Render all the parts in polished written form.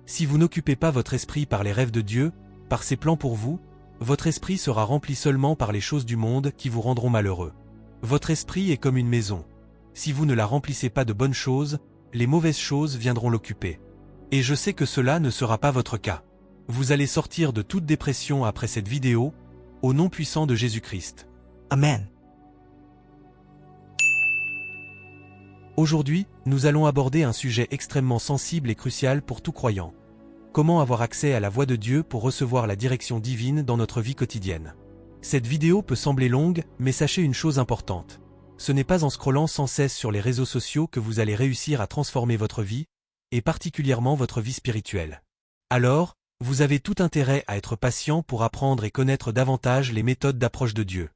Si vous n'occupez pas votre esprit par les rêves de Dieu, par ses plans pour vous, votre esprit sera rempli seulement par les choses du monde qui vous rendront malheureux. Votre esprit est comme une maison. Si vous ne la remplissez pas de bonnes choses, les mauvaises choses viendront l'occuper. Et je sais que cela ne sera pas votre cas. Vous allez sortir de toute dépression après cette vidéo, au nom puissant de Jésus-Christ. Amen. Aujourd'hui, nous allons aborder un sujet extrêmement sensible et crucial pour tout croyant. Comment avoir accès à la voix de Dieu pour recevoir la direction divine dans notre vie quotidienne. Cette vidéo peut sembler longue, mais sachez une chose importante. Ce n'est pas en scrollant sans cesse sur les réseaux sociaux que vous allez réussir à transformer votre vie, et particulièrement votre vie spirituelle. Alors, vous avez tout intérêt à être patient pour apprendre et connaître davantage les méthodes d'approche de Dieu.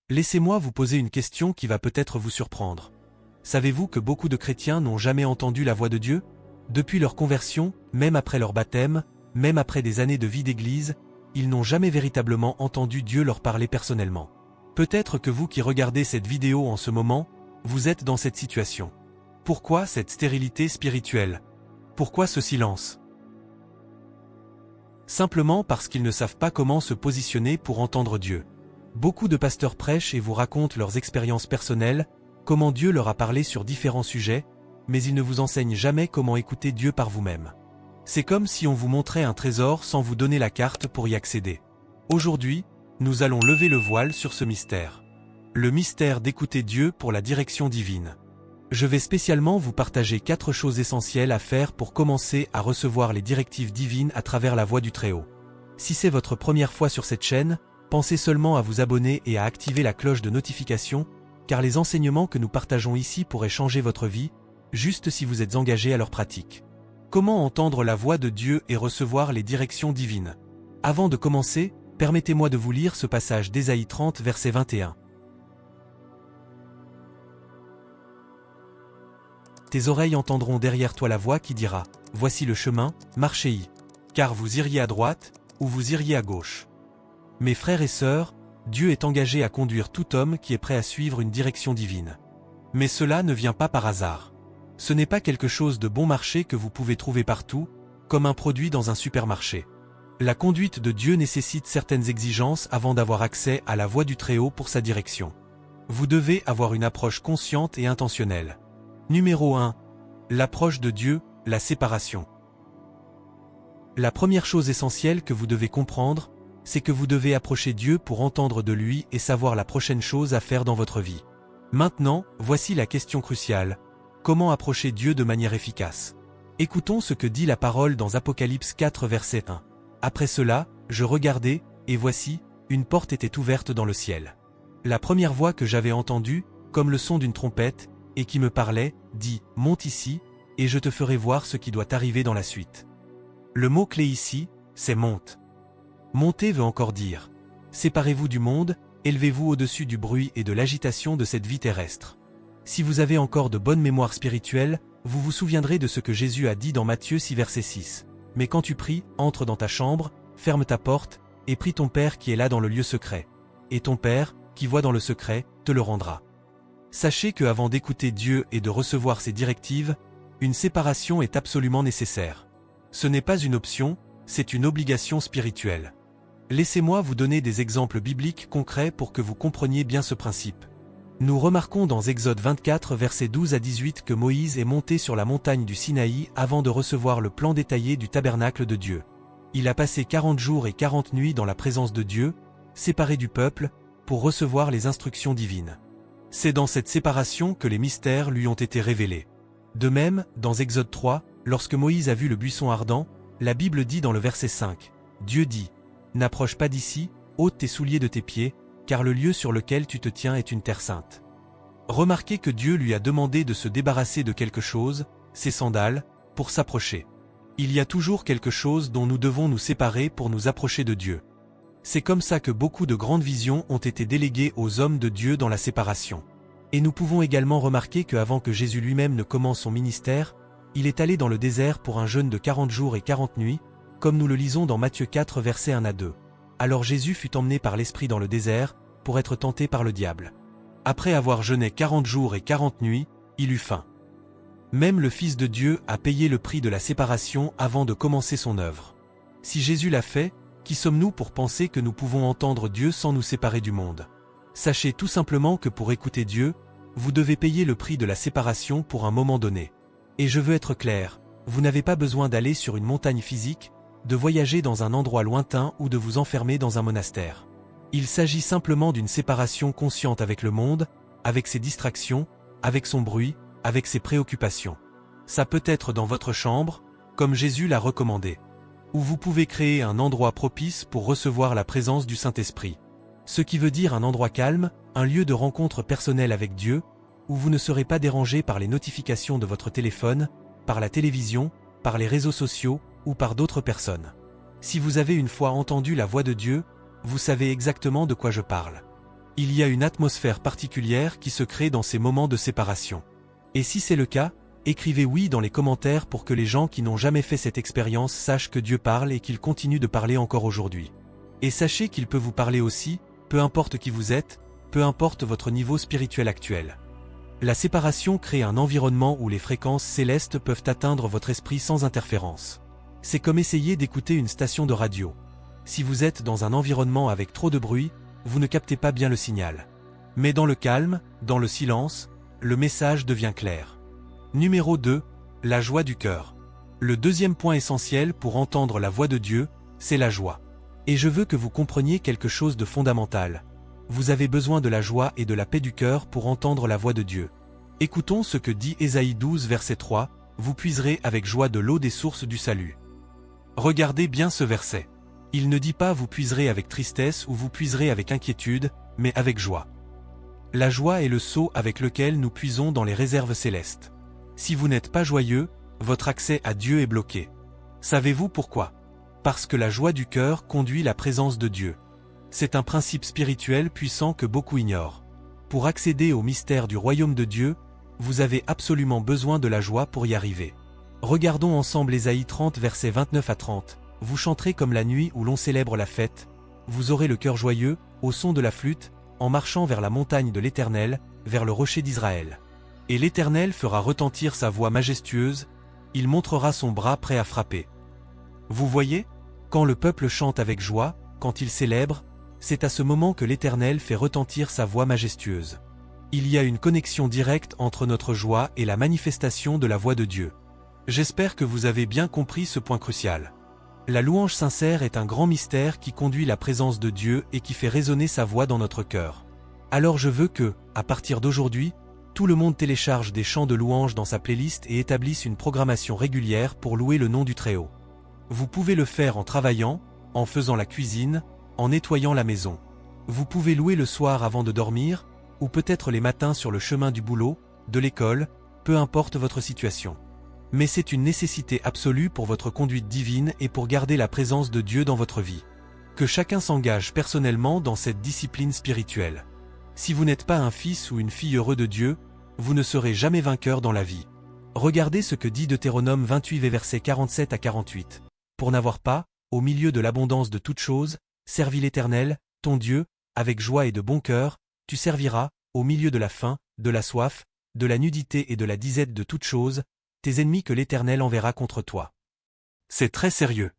Laissez-moi vous poser une question qui va peut-être vous surprendre. Savez-vous que beaucoup de chrétiens n'ont jamais entendu la voix de Dieu? Depuis leur conversion, même après leur baptême, même après des années de vie d'église, ils n'ont jamais véritablement entendu Dieu leur parler personnellement. Peut-être que vous qui regardez cette vidéo en ce moment, vous êtes dans cette situation. Pourquoi cette stérilité spirituelle? Pourquoi ce silence? Simplement parce qu'ils ne savent pas comment se positionner pour entendre Dieu. Beaucoup de pasteurs prêchent et vous racontent leurs expériences personnelles, comment Dieu leur a parlé sur différents sujets, mais ils ne vous enseignent jamais comment écouter Dieu par vous-même. C'est comme si on vous montrait un trésor sans vous donner la carte pour y accéder. Aujourd'hui, nous allons lever le voile sur ce mystère. Le mystère d'écouter Dieu pour la direction divine. Je vais spécialement vous partager 4 choses essentielles à faire pour commencer à recevoir les directives divines à travers la voix du Très-Haut. Si c'est votre première fois sur cette chaîne, pensez seulement à vous abonner et à activer la cloche de notification, car les enseignements que nous partageons ici pourraient changer votre vie, juste si vous êtes engagé à leur pratique. Comment entendre la voix de Dieu et recevoir les directions divines? Avant de commencer, permettez-moi de vous lire ce passage d'Ésaïe 30 verset 21. Tes oreilles entendront derrière toi la voix qui dira, « Voici le chemin, marchez-y. » Car vous iriez à droite, ou vous iriez à gauche. Mes frères et sœurs, Dieu est engagé à conduire tout homme qui est prêt à suivre une direction divine. Mais cela ne vient pas par hasard. Ce n'est pas quelque chose de bon marché que vous pouvez trouver partout, comme un produit dans un supermarché. La conduite de Dieu nécessite certaines exigences avant d'avoir accès à la voix du Très-Haut pour sa direction. Vous devez avoir une approche consciente et intentionnelle. Numéro 1. L'approche de Dieu, la séparation. La première chose essentielle que vous devez comprendre, c'est que vous devez approcher Dieu pour entendre de lui et savoir la prochaine chose à faire dans votre vie. Maintenant, voici la question cruciale. Comment approcher Dieu de manière efficace? Écoutons ce que dit la parole dans Apocalypse 4 verset 1. Après cela, je regardai, et voici, une porte était ouverte dans le ciel. La première voix que j'avais entendue, comme le son d'une trompette, et qui me parlait, dit, « Monte ici, et je te ferai voir ce qui doit arriver dans la suite. » Le mot-clé ici, c'est « monte ». Monter veut encore dire « séparez-vous du monde, élevez-vous au-dessus du bruit et de l'agitation de cette vie terrestre ». Si vous avez encore de bonnes mémoires spirituelles, vous vous souviendrez de ce que Jésus a dit dans Matthieu 6 verset 6. « Mais quand tu pries, entre dans ta chambre, ferme ta porte, et prie ton Père qui est là dans le lieu secret. Et ton Père, qui voit dans le secret, te le rendra. » Sachez que avant d'écouter Dieu et de recevoir ses directives, une séparation est absolument nécessaire. Ce n'est pas une option, c'est une obligation spirituelle. Laissez-moi vous donner des exemples bibliques concrets pour que vous compreniez bien ce principe. Nous remarquons dans Exode 24 versets 12 à 18 que Moïse est monté sur la montagne du Sinaï avant de recevoir le plan détaillé du tabernacle de Dieu. Il a passé 40 jours et 40 nuits dans la présence de Dieu, séparé du peuple, pour recevoir les instructions divines. C'est dans cette séparation que les mystères lui ont été révélés. De même, dans Exode 3, lorsque Moïse a vu le buisson ardent, la Bible dit dans le verset 5, « Dieu dit, n'approche pas d'ici, ôte tes souliers de tes pieds, car le lieu sur lequel tu te tiens est une terre sainte. » Remarquez que Dieu lui a demandé de se débarrasser de quelque chose, ses sandales, pour s'approcher. Il y a toujours quelque chose dont nous devons nous séparer pour nous approcher de Dieu. C'est comme ça que beaucoup de grandes visions ont été déléguées aux hommes de Dieu dans la séparation. Et nous pouvons également remarquer qu'avant que Jésus lui-même ne commence son ministère, il est allé dans le désert pour un jeûne de 40 jours et 40 nuits, comme nous le lisons dans Matthieu 4 versets 1 à 2. Alors Jésus fut emmené par l'Esprit dans le désert, pour être tenté par le diable. Après avoir jeûné 40 jours et 40 nuits, il eut faim. Même le Fils de Dieu a payé le prix de la séparation avant de commencer son œuvre. Si Jésus l'a fait, qui sommes-nous pour penser que nous pouvons entendre Dieu sans nous séparer du monde? Sachez tout simplement que pour écouter Dieu, vous devez payer le prix de la séparation pour un moment donné. Et je veux être clair, vous n'avez pas besoin d'aller sur une montagne physique, de voyager dans un endroit lointain ou de vous enfermer dans un monastère. Il s'agit simplement d'une séparation consciente avec le monde, avec ses distractions, avec son bruit, avec ses préoccupations. Ça peut être dans votre chambre, comme Jésus l'a recommandé. Ou vous pouvez créer un endroit propice pour recevoir la présence du Saint-Esprit. Ce qui veut dire un endroit calme, un lieu de rencontre personnelle avec Dieu, où vous ne serez pas dérangé par les notifications de votre téléphone, par la télévision, par les réseaux sociaux ou par d'autres personnes. Si vous avez une fois entendu la voix de Dieu, vous savez exactement de quoi je parle. Il y a une atmosphère particulière qui se crée dans ces moments de séparation. Et si c'est le cas, écrivez oui dans les commentaires pour que les gens qui n'ont jamais fait cette expérience sachent que Dieu parle et qu'il continue de parler encore aujourd'hui. Et sachez qu'il peut vous parler aussi, peu importe qui vous êtes, peu importe votre niveau spirituel actuel. La séparation crée un environnement où les fréquences célestes peuvent atteindre votre esprit sans interférence. C'est comme essayer d'écouter une station de radio. Si vous êtes dans un environnement avec trop de bruit, vous ne captez pas bien le signal. Mais dans le calme, dans le silence, le message devient clair. Numéro 2. La joie du cœur. Le deuxième point essentiel pour entendre la voix de Dieu, c'est la joie. Et je veux que vous compreniez quelque chose de fondamental. Vous avez besoin de la joie et de la paix du cœur pour entendre la voix de Dieu. Écoutons ce que dit Ésaïe 12 verset 3, « Vous puiserez avec joie de l'eau des sources du salut ». Regardez bien ce verset. Il ne dit pas « vous puiserez avec tristesse » ou « vous puiserez avec inquiétude », mais avec joie. La joie est le seau avec lequel nous puisons dans les réserves célestes. Si vous n'êtes pas joyeux, votre accès à Dieu est bloqué. Savez-vous pourquoi? Parce que la joie du cœur conduit la présence de Dieu. C'est un principe spirituel puissant que beaucoup ignorent. Pour accéder au mystère du royaume de Dieu, vous avez absolument besoin de la joie pour y arriver. Regardons ensemble Ésaïe 30 versets 29 à 30. Vous chanterez comme la nuit où l'on célèbre la fête. Vous aurez le cœur joyeux, au son de la flûte, en marchant vers la montagne de l'Éternel, vers le rocher d'Israël. Et l'Éternel fera retentir sa voix majestueuse, il montrera son bras prêt à frapper. Vous voyez, quand le peuple chante avec joie, quand il célèbre, c'est à ce moment que l'Éternel fait retentir sa voix majestueuse. Il y a une connexion directe entre notre joie et la manifestation de la voix de Dieu. J'espère que vous avez bien compris ce point crucial. La louange sincère est un grand mystère qui conduit la présence de Dieu et qui fait résonner sa voix dans notre cœur. Alors je veux que, à partir d'aujourd'hui, tout le monde télécharge des chants de louange dans sa playlist et établisse une programmation régulière pour louer le nom du Très-Haut. Vous pouvez le faire en travaillant, en faisant la cuisine, en nettoyant la maison. Vous pouvez louer le soir avant de dormir, ou peut-être les matins sur le chemin du boulot, de l'école, peu importe votre situation. Mais c'est une nécessité absolue pour votre conduite divine et pour garder la présence de Dieu dans votre vie. Que chacun s'engage personnellement dans cette discipline spirituelle. Si vous n'êtes pas un fils ou une fille heureux de Dieu, vous ne serez jamais vainqueur dans la vie. Regardez ce que dit Deutéronome 28 versets 47 à 48. Pour n'avoir pas, au milieu de l'abondance de toutes choses, servi l'Éternel, ton Dieu, avec joie et de bon cœur, tu serviras, au milieu de la faim, de la soif, de la nudité et de la disette de toutes choses, tes ennemis que l'Éternel enverra contre toi. C'est très sérieux.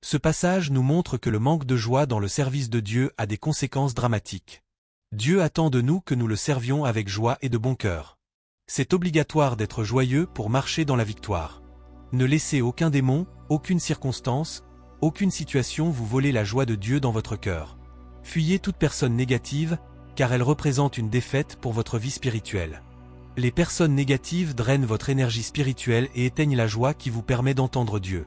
Ce passage nous montre que le manque de joie dans le service de Dieu a des conséquences dramatiques. Dieu attend de nous que nous le servions avec joie et de bon cœur. C'est obligatoire d'être joyeux pour marcher dans la victoire. Ne laissez aucun démon, aucune circonstance, aucune situation vous voler la joie de Dieu dans votre cœur. Fuyez toute personne négative, car elle représente une défaite pour votre vie spirituelle. Les personnes négatives drainent votre énergie spirituelle et éteignent la joie qui vous permet d'entendre Dieu.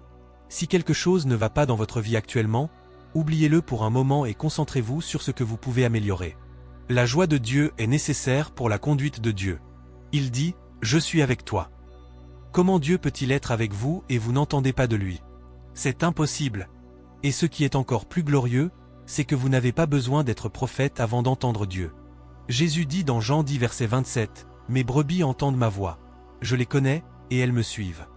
Si quelque chose ne va pas dans votre vie actuellement, oubliez-le pour un moment et concentrez-vous sur ce que vous pouvez améliorer. La joie de Dieu est nécessaire pour la conduite de Dieu. Il dit, « Je suis avec toi ». Comment Dieu peut-il être avec vous et vous n'entendez pas de lui? C'est impossible. Et ce qui est encore plus glorieux, c'est que vous n'avez pas besoin d'être prophète avant d'entendre Dieu. Jésus dit dans Jean 10 verset 27, « Mes brebis entendent ma voix. Je les connais, et elles me suivent. »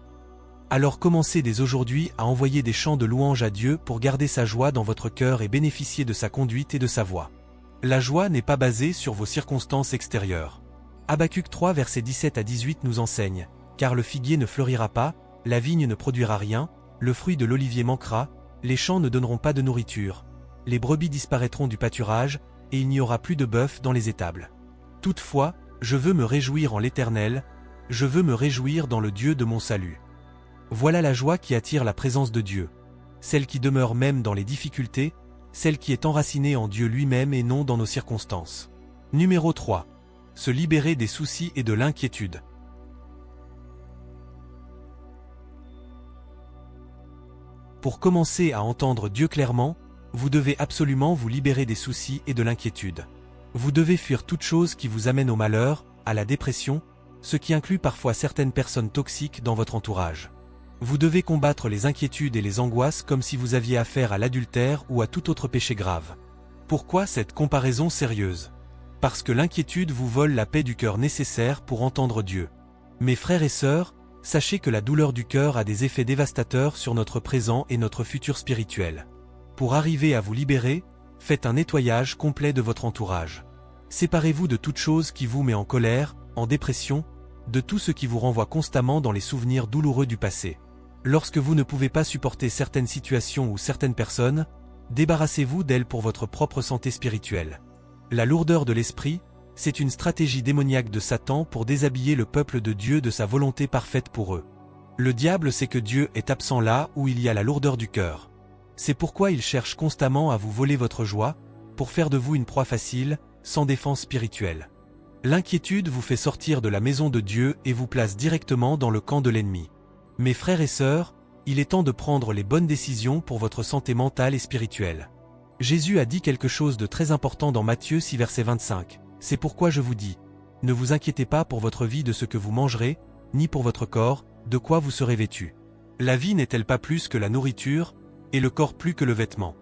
Alors commencez dès aujourd'hui à envoyer des chants de louange à Dieu pour garder sa joie dans votre cœur et bénéficier de sa conduite et de sa voix. La joie n'est pas basée sur vos circonstances extérieures. Habacuc 3 versets 17 à 18 nous enseigne, car le figuier ne fleurira pas, la vigne ne produira rien, le fruit de l'olivier manquera, les champs ne donneront pas de nourriture, les brebis disparaîtront du pâturage, et il n'y aura plus de bœuf dans les étables. Toutefois, je veux me réjouir en l'Éternel, je veux me réjouir dans le Dieu de mon salut. Voilà la joie qui attire la présence de Dieu, celle qui demeure même dans les difficultés, celle qui est enracinée en Dieu lui-même et non dans nos circonstances. Numéro 3. Se libérer des soucis et de l'inquiétude. Pour commencer à entendre Dieu clairement, vous devez absolument vous libérer des soucis et de l'inquiétude. Vous devez fuir toute chose qui vous amène au malheur, à la dépression, ce qui inclut parfois certaines personnes toxiques dans votre entourage. Vous devez combattre les inquiétudes et les angoisses comme si vous aviez affaire à l'adultère ou à tout autre péché grave. Pourquoi cette comparaison sérieuse? Parce que l'inquiétude vous vole la paix du cœur nécessaire pour entendre Dieu. Mes frères et sœurs, sachez que la douleur du cœur a des effets dévastateurs sur notre présent et notre futur spirituel. Pour arriver à vous libérer, faites un nettoyage complet de votre entourage. Séparez-vous de toute chose qui vous met en colère, en dépression, de tout ce qui vous renvoie constamment dans les souvenirs douloureux du passé. Lorsque vous ne pouvez pas supporter certaines situations ou certaines personnes, débarrassez-vous d'elles pour votre propre santé spirituelle. La lourdeur de l'esprit, c'est une stratégie démoniaque de Satan pour déshabiller le peuple de Dieu de sa volonté parfaite pour eux. Le diable sait que Dieu est absent là où il y a la lourdeur du cœur. C'est pourquoi il cherche constamment à vous voler votre joie, pour faire de vous une proie facile, sans défense spirituelle. L'inquiétude vous fait sortir de la maison de Dieu et vous place directement dans le camp de l'ennemi. Mes frères et sœurs, il est temps de prendre les bonnes décisions pour votre santé mentale et spirituelle. Jésus a dit quelque chose de très important dans Matthieu 6 verset 25. C'est pourquoi je vous dis, ne vous inquiétez pas pour votre vie de ce que vous mangerez, ni pour votre corps, de quoi vous serez vêtu. La vie n'est-elle pas plus que la nourriture, et le corps plus que le vêtement?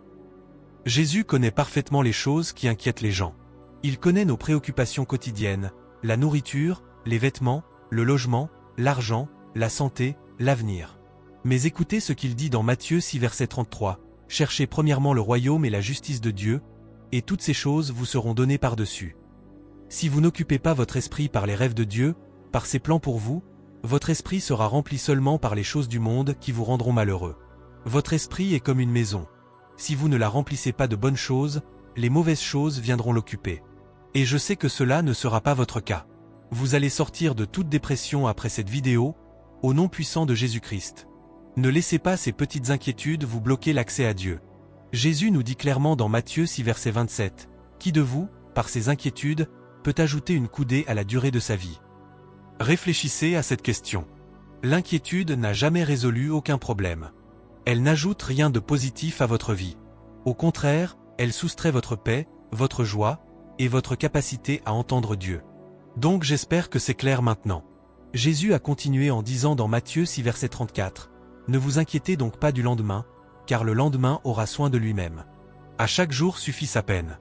Jésus connaît parfaitement les choses qui inquiètent les gens. Il connaît nos préoccupations quotidiennes, la nourriture, les vêtements, le logement, l'argent, la santé, l'avenir. Mais écoutez ce qu'il dit dans Matthieu 6 verset 33. Cherchez premièrement le royaume et la justice de Dieu, et toutes ces choses vous seront données par-dessus. Si vous n'occupez pas votre esprit par les rêves de Dieu, par ses plans pour vous, votre esprit sera rempli seulement par les choses du monde qui vous rendront malheureux. Votre esprit est comme une maison. Si vous ne la remplissez pas de bonnes choses, les mauvaises choses viendront l'occuper. Et je sais que cela ne sera pas votre cas. Vous allez sortir de toute dépression après cette vidéo, au nom puissant de Jésus-Christ. Ne laissez pas ces petites inquiétudes vous bloquer l'accès à Dieu. Jésus nous dit clairement dans Matthieu 6 verset 27, « Qui de vous, par ses inquiétudes, peut ajouter une coudée à la durée de sa vie ?» Réfléchissez à cette question. L'inquiétude n'a jamais résolu aucun problème. Elle n'ajoute rien de positif à votre vie. Au contraire, elle soustrait votre paix, votre joie, et votre capacité à entendre Dieu. Donc j'espère que c'est clair maintenant. Jésus a continué en disant dans Matthieu 6 verset 34, « Ne vous inquiétez donc pas du lendemain, car le lendemain aura soin de lui-même. À chaque jour suffit sa peine. »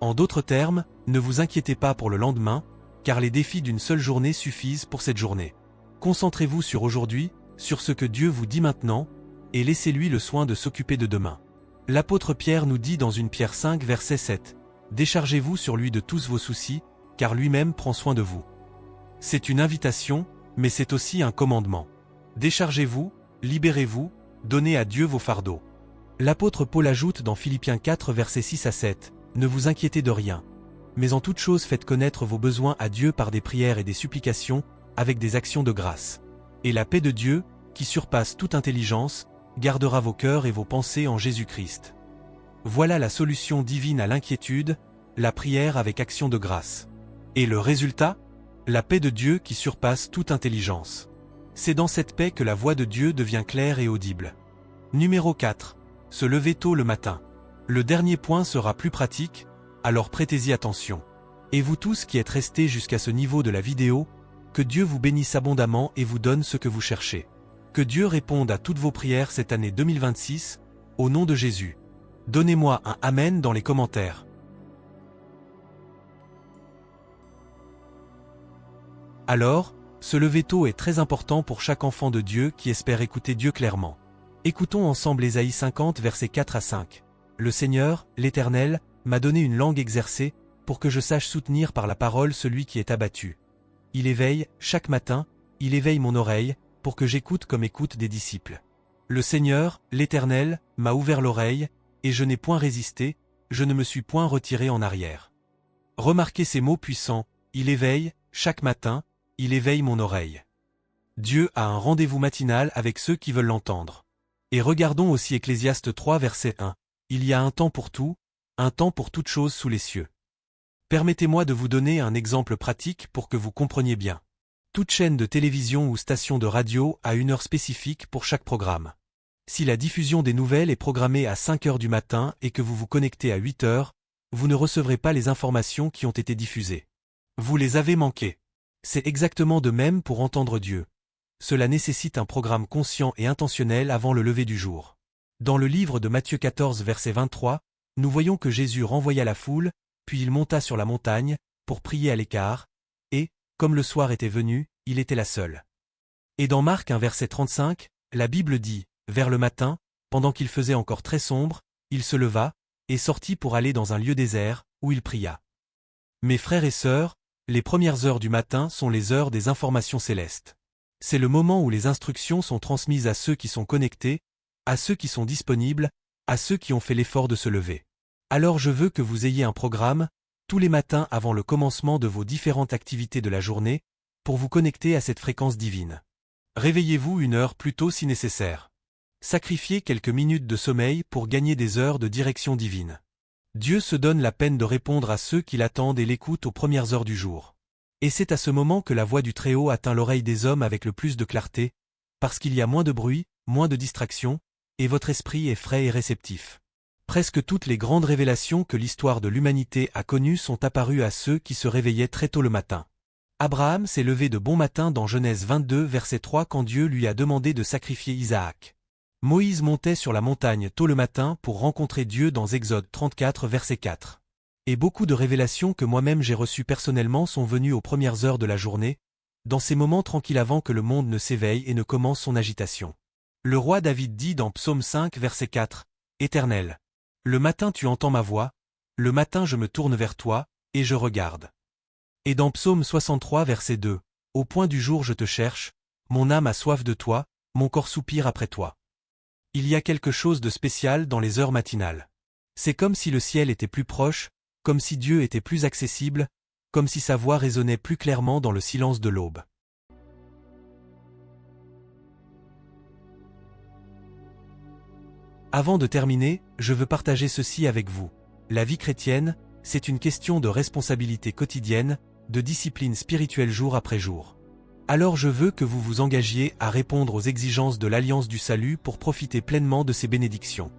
En d'autres termes, ne vous inquiétez pas pour le lendemain, car les défis d'une seule journée suffisent pour cette journée. Concentrez-vous sur aujourd'hui, sur ce que Dieu vous dit maintenant, et laissez-lui le soin de s'occuper de demain. L'apôtre Pierre nous dit dans 1 Pierre 5 verset 7, « Déchargez-vous sur lui de tous vos soucis, car lui-même prend soin de vous. » C'est une invitation, mais c'est aussi un commandement. Déchargez-vous, libérez-vous, donnez à Dieu vos fardeaux. L'apôtre Paul ajoute dans Philippiens 4 versets 6 à 7, « Ne vous inquiétez de rien, mais en toute chose faites connaître vos besoins à Dieu par des prières et des supplications, avec des actions de grâce. Et la paix de Dieu, qui surpasse toute intelligence, gardera vos cœurs et vos pensées en Jésus-Christ. » Voilà la solution divine à l'inquiétude, la prière avec action de grâce. Et le résultat? La paix de Dieu qui surpasse toute intelligence. C'est dans cette paix que la voix de Dieu devient claire et audible. Numéro 4. Se lever tôt le matin. Le dernier point sera plus pratique, alors prêtez-y attention. Et vous tous qui êtes restés jusqu'à ce niveau de la vidéo, que Dieu vous bénisse abondamment et vous donne ce que vous cherchez. Que Dieu réponde à toutes vos prières cette année 2026, au nom de Jésus. Donnez-moi un Amen dans les commentaires. Alors, se lever tôt est très important pour chaque enfant de Dieu qui espère écouter Dieu clairement. Écoutons ensemble Ésaïe 50 versets 4 à 5. Le Seigneur, l'Éternel, m'a donné une langue exercée, pour que je sache soutenir par la parole celui qui est abattu. Il éveille, chaque matin, il éveille mon oreille, pour que j'écoute comme écoutent des disciples. Le Seigneur, l'Éternel, m'a ouvert l'oreille, et je n'ai point résisté, je ne me suis point retiré en arrière. Remarquez ces mots puissants, il éveille, chaque matin, il éveille mon oreille. Dieu a un rendez-vous matinal avec ceux qui veulent l'entendre. Et regardons aussi Ecclésiaste 3 verset 1. Il y a un temps pour tout, un temps pour toute chose sous les cieux. Permettez-moi de vous donner un exemple pratique pour que vous compreniez bien. Toute chaîne de télévision ou station de radio a une heure spécifique pour chaque programme. Si la diffusion des nouvelles est programmée à 5 heures du matin et que vous vous connectez à 8 heures, vous ne recevrez pas les informations qui ont été diffusées. Vous les avez manquées. C'est exactement de même pour entendre Dieu. Cela nécessite un programme conscient et intentionnel avant le lever du jour. Dans le livre de Matthieu 14 verset 23, nous voyons que Jésus renvoya la foule, puis il monta sur la montagne, pour prier à l'écart, et, comme le soir était venu, il était là seul. Et dans Marc 1 verset 35, la Bible dit, vers le matin, pendant qu'il faisait encore très sombre, il se leva, et sortit pour aller dans un lieu désert, où il pria. Mes frères et sœurs, les premières heures du matin sont les heures des informations célestes. C'est le moment où les instructions sont transmises à ceux qui sont connectés, à ceux qui sont disponibles, à ceux qui ont fait l'effort de se lever. Alors je veux que vous ayez un programme, tous les matins avant le commencement de vos différentes activités de la journée, pour vous connecter à cette fréquence divine. Réveillez-vous une heure plus tôt si nécessaire. Sacrifiez quelques minutes de sommeil pour gagner des heures de direction divine. Dieu se donne la peine de répondre à ceux qui l'attendent et l'écoutent aux premières heures du jour. Et c'est à ce moment que la voix du Très-Haut atteint l'oreille des hommes avec le plus de clarté, parce qu'il y a moins de bruit, moins de distractions, et votre esprit est frais et réceptif. Presque toutes les grandes révélations que l'histoire de l'humanité a connues sont apparues à ceux qui se réveillaient très tôt le matin. Abraham s'est levé de bon matin dans Genèse 22 verset 3 quand Dieu lui a demandé de sacrifier Isaac. Moïse montait sur la montagne tôt le matin pour rencontrer Dieu dans Exode 34 verset 4. Et beaucoup de révélations que moi-même j'ai reçues personnellement sont venues aux premières heures de la journée, dans ces moments tranquilles avant que le monde ne s'éveille et ne commence son agitation. Le roi David dit dans Psaume 5 verset 4, « Éternel, le matin tu entends ma voix, le matin je me tourne vers toi, et je regarde. » Et dans Psaume 63 verset 2, « Au point du jour je te cherche, mon âme a soif de toi, mon corps soupire après toi. » Il y a quelque chose de spécial dans les heures matinales. C'est comme si le ciel était plus proche, comme si Dieu était plus accessible, comme si sa voix résonnait plus clairement dans le silence de l'aube. Avant de terminer, je veux partager ceci avec vous. La vie chrétienne, c'est une question de responsabilité quotidienne, de discipline spirituelle jour après jour. Alors je veux que vous vous engagiez à répondre aux exigences de l'Alliance du Salut pour profiter pleinement de ces bénédictions.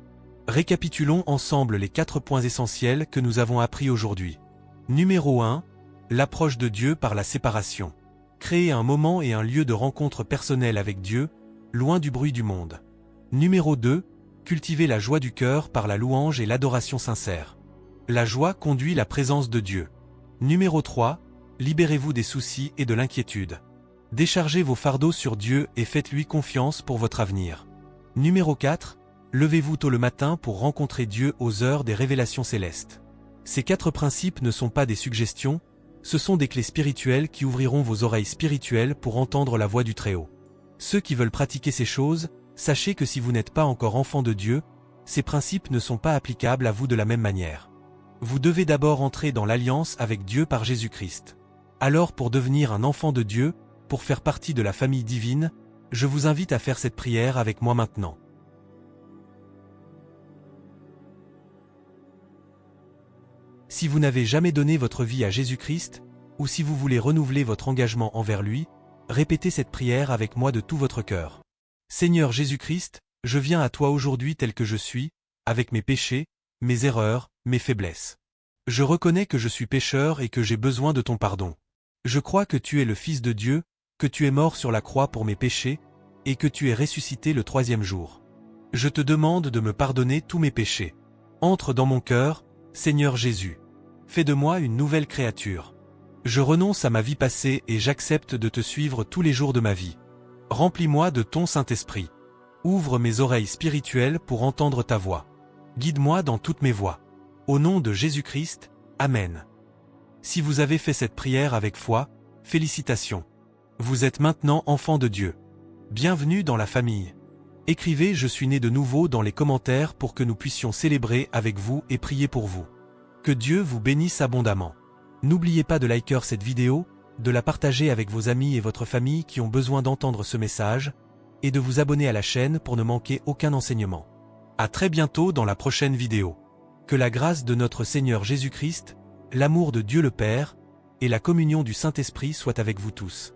Récapitulons ensemble les 4 points essentiels que nous avons appris aujourd'hui. Numéro 1. L'approche de Dieu par la séparation. Créer un moment et un lieu de rencontre personnelle avec Dieu, loin du bruit du monde. Numéro 2. Cultiver la joie du cœur par la louange et l'adoration sincère. La joie conduit la présence de Dieu. Numéro 3. Libérez-vous des soucis et de l'inquiétude. Déchargez vos fardeaux sur Dieu et faites-lui confiance pour votre avenir. Numéro 4. Levez-vous tôt le matin pour rencontrer Dieu aux heures des révélations célestes. Ces 4 principes ne sont pas des suggestions, ce sont des clés spirituelles qui ouvriront vos oreilles spirituelles pour entendre la voix du Très-Haut. Ceux qui veulent pratiquer ces choses, sachez que si vous n'êtes pas encore enfant de Dieu, ces principes ne sont pas applicables à vous de la même manière. Vous devez d'abord entrer dans l'alliance avec Dieu par Jésus-Christ. Alors pour devenir un enfant de Dieu, pour faire partie de la famille divine, je vous invite à faire cette prière avec moi maintenant. Si vous n'avez jamais donné votre vie à Jésus-Christ, ou si vous voulez renouveler votre engagement envers lui, répétez cette prière avec moi de tout votre cœur. Seigneur Jésus-Christ, je viens à toi aujourd'hui tel que je suis, avec mes péchés, mes erreurs, mes faiblesses. Je reconnais que je suis pécheur et que j'ai besoin de ton pardon. Je crois que tu es le Fils de Dieu, que tu es mort sur la croix pour mes péchés, et que tu es ressuscité le 3e jour. Je te demande de me pardonner tous mes péchés. Entre dans mon cœur, Seigneur Jésus. Fais de moi une nouvelle créature. Je renonce à ma vie passée et j'accepte de te suivre tous les jours de ma vie. Remplis-moi de ton Saint-Esprit. Ouvre mes oreilles spirituelles pour entendre ta voix. Guide-moi dans toutes mes voies. Au nom de Jésus-Christ, Amen. Si vous avez fait cette prière avec foi, félicitations. Vous êtes maintenant enfant de Dieu. Bienvenue dans la famille. Écrivez « Je suis né de nouveau » dans les commentaires pour que nous puissions célébrer avec vous et prier pour vous. Que Dieu vous bénisse abondamment. N'oubliez pas de liker cette vidéo, de la partager avec vos amis et votre famille qui ont besoin d'entendre ce message, et de vous abonner à la chaîne pour ne manquer aucun enseignement. À très bientôt dans la prochaine vidéo. Que la grâce de notre Seigneur Jésus-Christ, l'amour de Dieu le Père, et la communion du Saint-Esprit soient avec vous tous.